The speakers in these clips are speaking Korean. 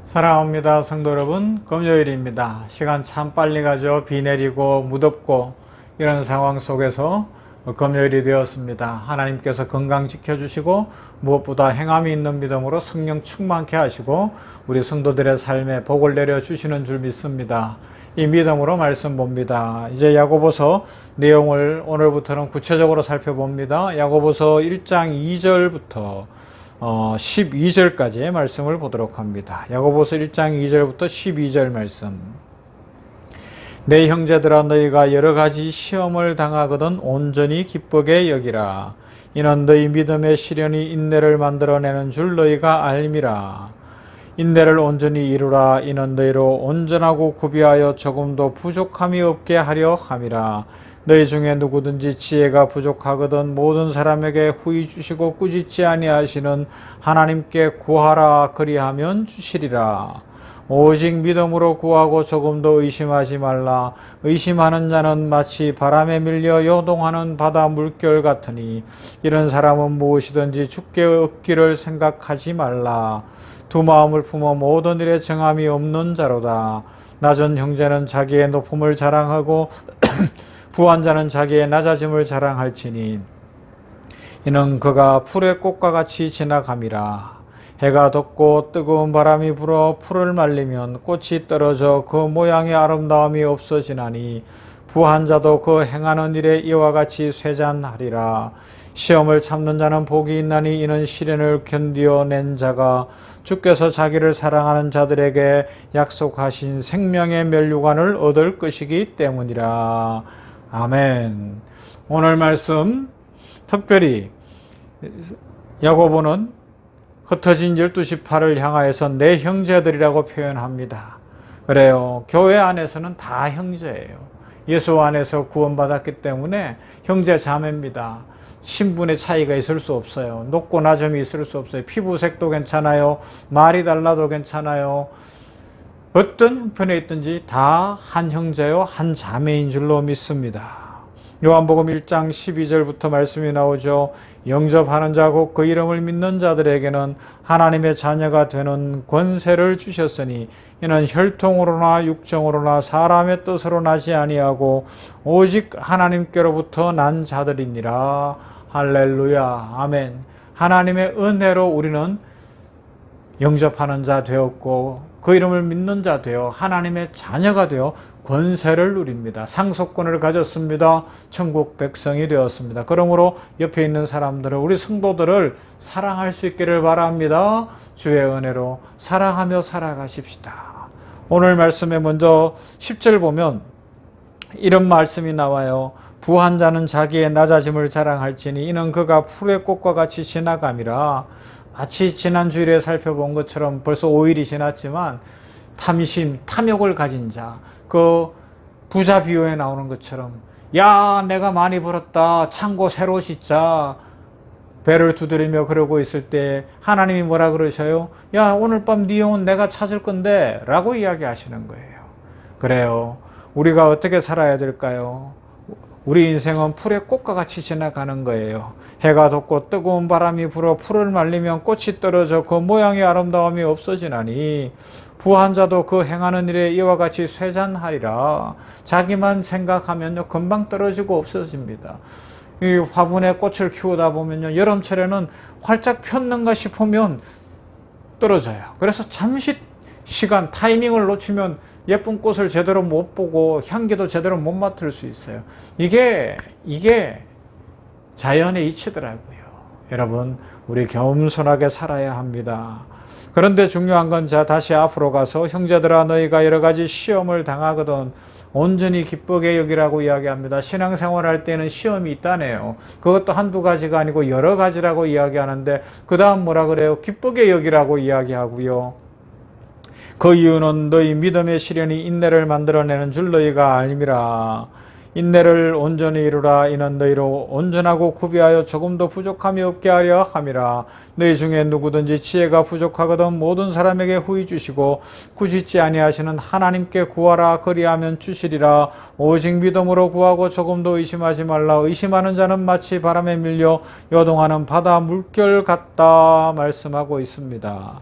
사랑합니다 성도 여러분, 금요일입니다. 시간 참 빨리 가죠. 비 내리고 무덥고 이런 상황 속에서 금요일이 되었습니다. 하나님께서 건강 지켜주시고 무엇보다 행함이 있는 믿음으로 성령 충만케 하시고 우리 성도들의 삶에 복을 내려주시는 줄 믿습니다. 이 믿음으로 말씀 봅니다. 이제 야고보서 내용을 오늘부터는 구체적으로 살펴봅니다. 야고보서 1장 2절부터 12절까지의 말씀을 보도록 합니다. 야고보서 1장 2절부터 12절 말씀. 내 형제들아, 너희가 여러 가지 시험을 당하거든 온전히 기쁘게 여기라. 이는 너희 믿음의 시련이 인내를 만들어내는 줄 너희가 알미라. 인내를 온전히 이루라. 이는 너희로 온전하고 구비하여 조금도 부족함이 없게 하려 함이라. 너희 중에 누구든지 지혜가 부족하거든 모든 사람에게 후히 주시고 꾸짖지 아니하시는 하나님께 구하라. 그리하면 주시리라. 오직 믿음으로 구하고 조금도 의심하지 말라. 의심하는 자는 마치 바람에 밀려 요동하는 바다 물결 같으니 이런 사람은 무엇이든지 주께 얻기를 생각하지 말라. 두 마음을 품어 모든 일에 정함이 없는 자로다. 낮은 형제는 자기의 높음을 자랑하고 부한 자는 자기의 낮아짐을 자랑할지니 이는 그가 풀의 꽃과 같이 지나감이라. 해가 덥고 뜨거운 바람이 불어 풀을 말리면 꽃이 떨어져 그 모양의 아름다움이 없어지나니 부한 자도 그 행하는 일에 이와 같이 쇠잔하리라. 시험을 참는 자는 복이 있나니 이는 시련을 견디어낸 자가 주께서 자기를 사랑하는 자들에게 약속하신 생명의 면류관을 얻을 것이기 때문이라. 아멘. 오늘 말씀 특별히 야고보는 흩어진 12지파를 향하여서 내 형제들이라고 표현합니다. 그래요. 교회 안에서는 다 형제예요. 예수 안에서 구원받았기 때문에 형제 자매입니다. 신분의 차이가 있을 수 없어요. 높고 낮음이 있을 수 없어요. 피부색도 괜찮아요. 말이 달라도 괜찮아요. 어떤 형편에 있든지 다 한 형제요 한 자매인 줄로 믿습니다. 요한복음 1장 12절부터 말씀이 나오죠. 영접하는 자 곧 그 이름을 믿는 자들에게는 하나님의 자녀가 되는 권세를 주셨으니 이는 혈통으로나 육정으로나 사람의 뜻으로 나지 아니하고 오직 하나님께로부터 난 자들이니라. 할렐루야. 아멘. 하나님의 은혜로 우리는 영접하는 자 되었고 그 이름을 믿는 자 되어 하나님의 자녀가 되어 권세를 누립니다. 상속권을 가졌습니다. 천국 백성이 되었습니다. 그러므로 옆에 있는 사람들을, 우리 성도들을 사랑할 수 있기를 바랍니다. 주의 은혜로 사랑하며 살아가십시다. 오늘 말씀에 먼저 10절 보면 이런 말씀이 나와요. 부한 자는 자기의 낮아짐을 자랑할지니 이는 그가 풀의 꽃과 같이 지나감이라. 마치 지난 주일에 살펴본 것처럼 벌써 5일이 지났지만 탐심, 탐욕을 가진 자, 그 부자 비유에 나오는 것처럼 야 내가 많이 벌었다, 창고 새로 짓자, 배를 두드리며 그러고 있을 때 하나님이 뭐라 그러셔요? 야 오늘 밤 네 영혼 내가 찾을 건데 라고 이야기하시는 거예요. 그래요. 우리가 어떻게 살아야 될까요? 우리 인생은 풀의 꽃과 같이 지나가는 거예요. 해가 덥고 뜨거운 바람이 불어 풀을 말리면 꽃이 떨어져 그 모양의 아름다움이 없어지나니 부한 자도 그 행하는 일에 이와 같이 쇠잔하리라. 자기만 생각하면요 금방 떨어지고 없어집니다. 이 화분에 꽃을 키우다 보면요 여름철에는 활짝 폈는가 싶으면 떨어져요. 그래서 잠시 시간, 타이밍을 놓치면 예쁜 꽃을 제대로 못 보고 향기도 제대로 못 맡을 수 있어요. 이게 자연의 이치더라고요. 여러분, 우리 겸손하게 살아야 합니다. 그런데 중요한 건 자 다시 앞으로 가서 형제들아 너희가 여러 가지 시험을 당하거든 온전히 기쁘게 여기라고 이야기합니다. 신앙생활 할 때는 시험이 있다네요. 그것도 한두 가지가 아니고 여러 가지라고 이야기하는데 그 다음 뭐라 그래요? 기쁘게 여기라고 이야기하고요. 그 이유는 너희 믿음의 시련이 인내를 만들어내는 줄 너희가 알미라. 인내를 온전히 이루라. 이는 너희로 온전하고 구비하여 조금도 부족함이 없게 하려 함이라. 너희 중에 누구든지 지혜가 부족하거든 모든 사람에게 후히 주시고 꾸짖지 아니하시는 하나님께 구하라. 그리하면 주시리라. 오직 믿음으로 구하고 조금도 의심하지 말라. 의심하는 자는 마치 바람에 밀려 요동하는 바다 물결 같다 말씀하고 있습니다.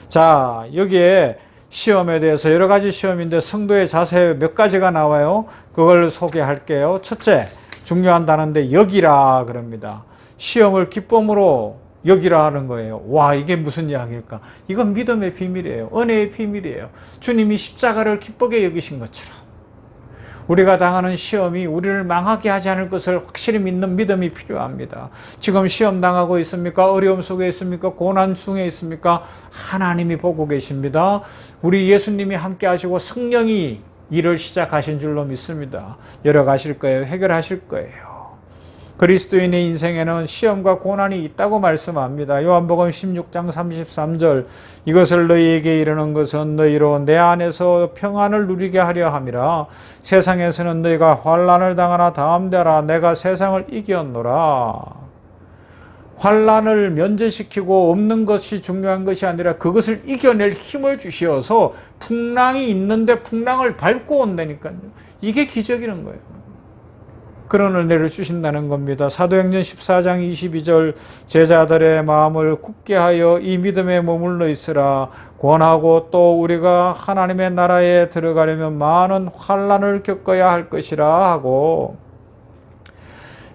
자, 여기에 시험에 대해서 여러 가지 시험인데 성도의 자세 몇 가지가 나와요. 그걸 소개할게요. 첫째, 중요한 단어인데 여기라 그럽니다. 시험을 기쁨으로 여기라 하는 거예요. 와, 이게 무슨 이야기일까? 이건 믿음의 비밀이에요. 은혜의 비밀이에요. 주님이 십자가를 기쁘게 여기신 것처럼 우리가 당하는 시험이 우리를 망하게 하지 않을 것을 확실히 믿는 믿음이 필요합니다. 지금 시험 당하고 있습니까? 어려움 속에 있습니까? 고난 중에 있습니까? 하나님이 보고 계십니다. 우리 예수님이 함께 하시고 성령이 일을 시작하신 줄로 믿습니다. 열어가실 거예요. 해결하실 거예요. 그리스도인의 인생에는 시험과 고난이 있다고 말씀합니다. 요한복음 16장 33절, 이것을 너희에게 이르는 것은 너희로 내 안에서 평안을 누리게 하려 함이라. 세상에서는 너희가 환난을 당하나 다함되라. 내가 세상을 이겼노라. 환난을 면제시키고 없는 것이 중요한 것이 아니라 그것을 이겨낼 힘을 주시어서 풍랑이 있는데 풍랑을 밟고 온다니까요. 이게 기적이는 거예요. 그런 은혜를 주신다는 겁니다. 사도행전 14장 22절, 제자들의 마음을 굳게 하여 이 믿음에 머물러 있으라. 권하고 또 우리가 하나님의 나라에 들어가려면 많은 환난을 겪어야 할 것이라 하고,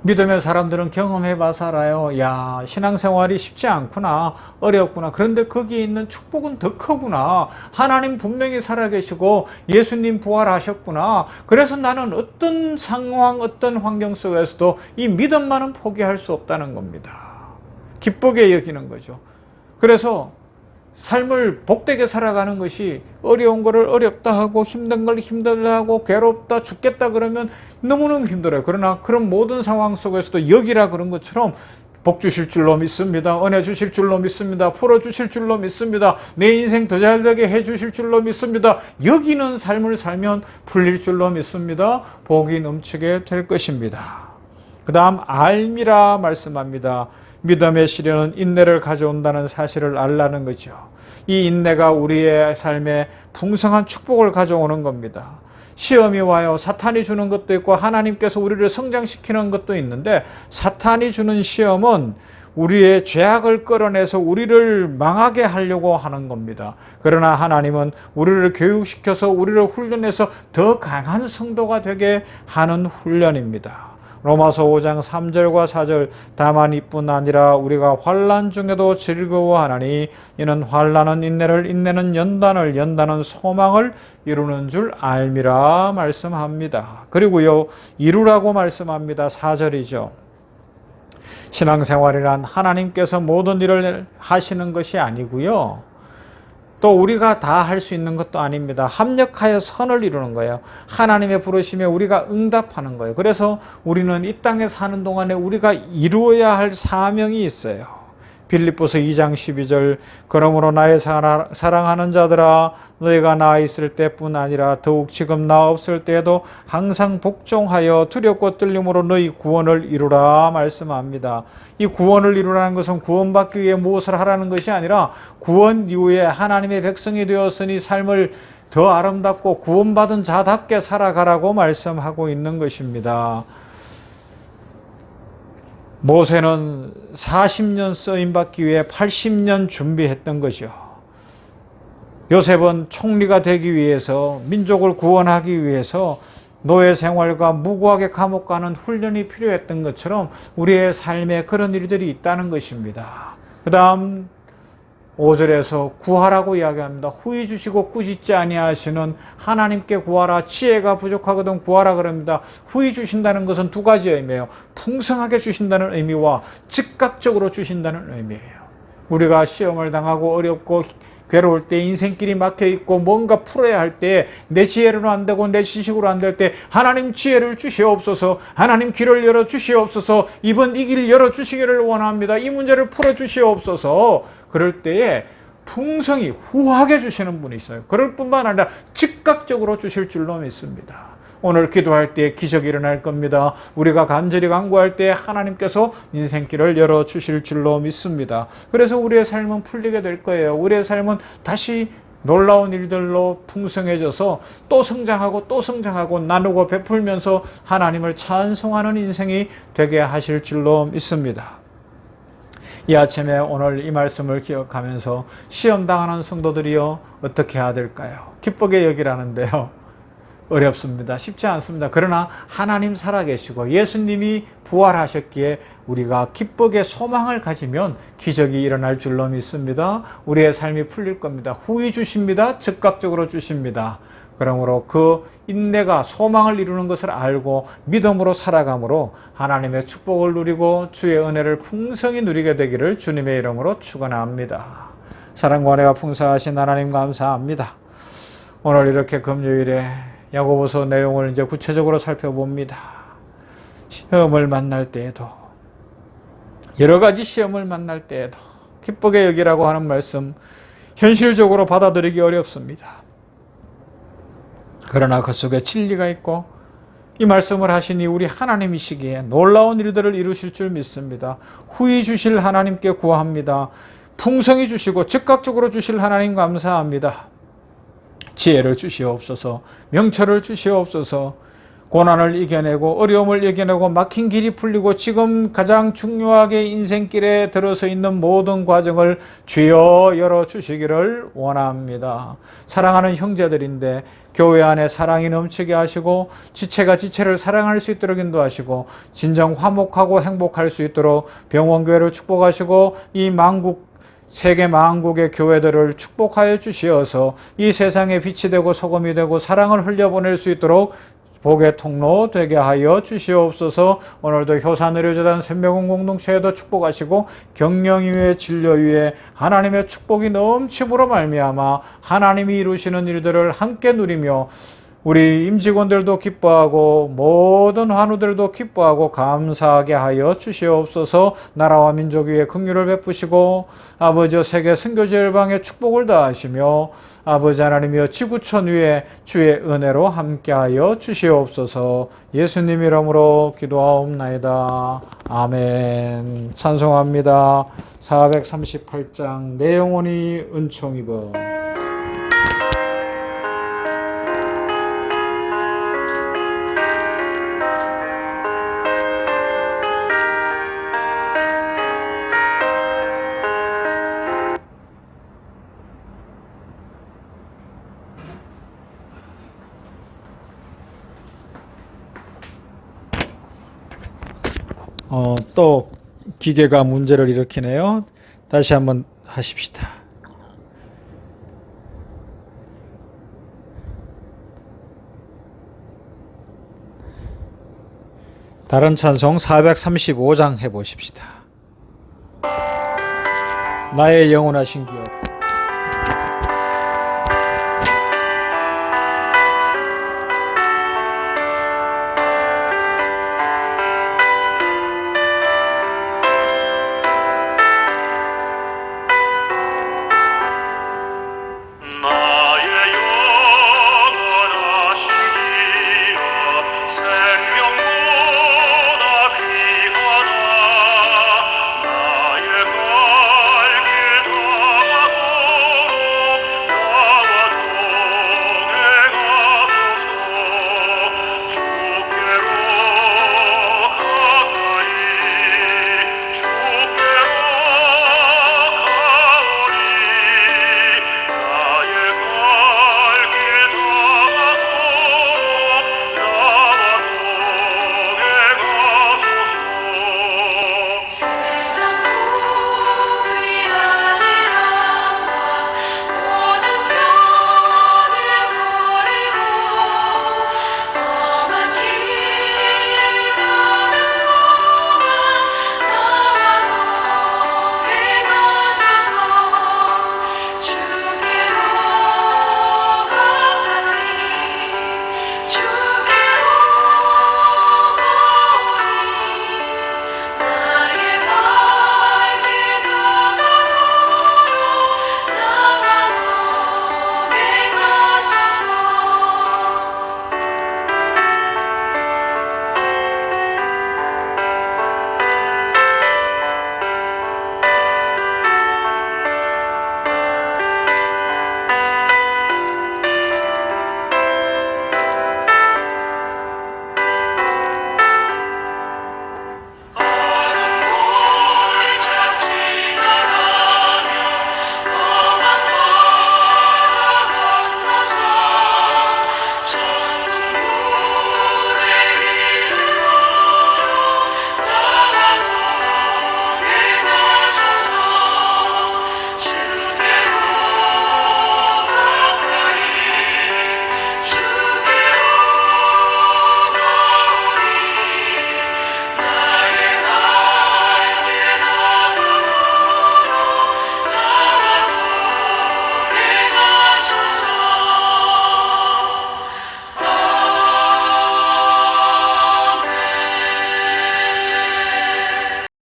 믿음의 사람들은 경험해봐서 알아요. 야, 신앙생활이 쉽지 않구나, 어렵구나. 그런데 거기에 있는 축복은 더 크구나. 하나님 분명히 살아계시고 예수님 부활하셨구나. 그래서 나는 어떤 상황, 어떤 환경 속에서도 이 믿음만은 포기할 수 없다는 겁니다. 기쁘게 여기는 거죠. 그래서 삶을 복되게 살아가는 것이 어려운 거를 어렵다 하고 힘든 걸 힘들다 하고 괴롭다 죽겠다 그러면 너무너무 힘들어요. 그러나 그런 모든 상황 속에서도 여기라 그런 것처럼 복 주실 줄로 믿습니다. 은혜 주실 줄로 믿습니다. 풀어주실 줄로 믿습니다. 내 인생 더 잘되게 해주실 줄로 믿습니다. 여기는 삶을 살면 풀릴 줄로 믿습니다. 복이 넘치게 될 것입니다. 그 다음 알미라 말씀합니다. 믿음의 시련은 인내를 가져온다는 사실을 알라는 거죠. 이 인내가 우리의 삶에 풍성한 축복을 가져오는 겁니다. 시험이 와요. 사탄이 주는 것도 있고 하나님께서 우리를 성장시키는 것도 있는데, 사탄이 주는 시험은 우리의 죄악을 끌어내서 우리를 망하게 하려고 하는 겁니다. 그러나 하나님은 우리를 교육시켜서 우리를 훈련해서 더 강한 성도가 되게 하는 훈련입니다. 로마서 5장 3절과 4절, 다만 이뿐 아니라 우리가 환난 중에도 즐거워하나니 이는 환난은 인내를, 인내는 연단을, 연단은 소망을 이루는 줄 알미라 말씀합니다. 그리고요, 이루라고 말씀합니다. 4절이죠. 신앙생활이란 하나님께서 모든 일을 하시는 것이 아니고요, 또 우리가 다 할 수 있는 것도 아닙니다. 합력하여 선을 이루는 거예요. 하나님의 부르심에 우리가 응답하는 거예요. 그래서 우리는 이 땅에 사는 동안에 우리가 이루어야 할 사명이 있어요. 빌립보서 2장 12절, 그러므로 나의 사랑하는 자들아, 너희가 나 있을 때뿐 아니라 더욱 지금 나 없을 때에도 항상 복종하여 두렵고 떨림으로 너희 구원을 이루라 말씀합니다. 이 구원을 이루라는 것은 구원받기 위해 무엇을 하라는 것이 아니라 구원 이후에 하나님의 백성이 되었으니 삶을 더 아름답고 구원받은 자답게 살아가라고 말씀하고 있는 것입니다. 모세는 40년 쓰임받기 위해 80년 준비했던 거죠. 요셉은 총리가 되기 위해서, 민족을 구원하기 위해서 노예 생활과 무고하게 감옥 가는 훈련이 필요했던 것처럼 우리의 삶에 그런 일들이 있다는 것입니다. 그 다음 5절에서 구하라고 이야기합니다. 후히 주시고 꾸짖지 아니하시는 하나님께 구하라. 지혜가 부족하거든 구하라 그럽니다. 후히 주신다는 것은 두 가지 의미예요. 풍성하게 주신다는 의미와 즉각적으로 주신다는 의미예요. 우리가 시험을 당하고 어렵고 괴로울 때, 인생길이 막혀있고 뭔가 풀어야 할 때, 내 지혜로는 안 되고 내 지식으로 안 될 때 하나님 지혜를 주시옵소서, 하나님 길을 열어주시옵소서, 이번 이 길 열어주시기를 원합니다. 이 문제를 풀어주시옵소서. 그럴 때에 풍성히 후하게 주시는 분이 있어요. 그럴 뿐만 아니라 즉각적으로 주실 줄로 믿습니다. 오늘 기도할 때 기적이 일어날 겁니다. 우리가 간절히 간구할 때 하나님께서 인생길을 열어주실 줄로 믿습니다. 그래서 우리의 삶은 풀리게 될 거예요. 우리의 삶은 다시 놀라운 일들로 풍성해져서 또 성장하고 나누고 베풀면서 하나님을 찬송하는 인생이 되게 하실 줄로 믿습니다. 이 아침에 오늘 이 말씀을 기억하면서 시험 당하는 성도들이요 어떻게 해야 될까요? 기쁘게 여기라는데요. 어렵습니다. 쉽지 않습니다. 그러나 하나님 살아계시고 예수님이 부활하셨기에 우리가 기쁘게 소망을 가지면 기적이 일어날 줄로 믿습니다. 우리의 삶이 풀릴 겁니다. 후히 주십니다. 즉각적으로 주십니다. 그러므로 그 인내가 소망을 이루는 것을 알고 믿음으로 살아감으로 하나님의 축복을 누리고 주의 은혜를 풍성히 누리게 되기를 주님의 이름으로 축원합니다. 사랑과 은혜가 풍성하신 하나님 감사합니다. 오늘 이렇게 금요일에 야고보서 내용을 이제 구체적으로 살펴봅니다. 시험을 만날 때에도, 여러 가지 시험을 만날 때에도 기쁘게 여기라고 하는 말씀 현실적으로 받아들이기 어렵습니다. 그러나 그 속에 진리가 있고 이 말씀을 하시니 우리 하나님이시기에 놀라운 일들을 이루실 줄 믿습니다. 후히 주실 하나님께 구합니다. 풍성히 주시고 즉각적으로 주실 하나님 감사합니다. 지혜를 주시옵소서, 명철을 주시옵소서, 고난을 이겨내고 어려움을 이겨내고 막힌 길이 풀리고 지금 가장 중요하게 인생길에 들어서 있는 모든 과정을 주여 열어주시기를 원합니다. 사랑하는 형제들인데 교회 안에 사랑이 넘치게 하시고 지체가 지체를 사랑할 수 있도록 인도하시고 진정 화목하고 행복할 수 있도록 병원교회를 축복하시고 이 세계 만국의 교회들을 축복하여 주시어서 이 세상에 빛이 되고 소금이 되고 사랑을 흘려보낼 수 있도록 복의 통로 되게 하여 주시옵소서. 오늘도 효산의료재단 생명은 공동체에도 축복하시고 경영위의 진료위에 하나님의 축복이 넘침으로 말미암아 하나님이 이루시는 일들을 함께 누리며 우리 임직원들도 기뻐하고 모든 환우들도 기뻐하고 감사하게 하여 주시옵소서. 나라와 민족 위에 긍휼을 베푸시고 아버지 세계 선교지 열방에 축복을 다하시며 아버지 하나님이여 지구촌 위에 주의 은혜로 함께하여 주시옵소서. 예수님 이름으로 기도하옵나이다. 아멘. 찬송합니다. 438장 내 영혼이 은총 입어. 또 기계가 문제를 일으키네요. 다시 한번 하십시다. 다른 찬송 435장 해보십시다. 나의 영원하신 기업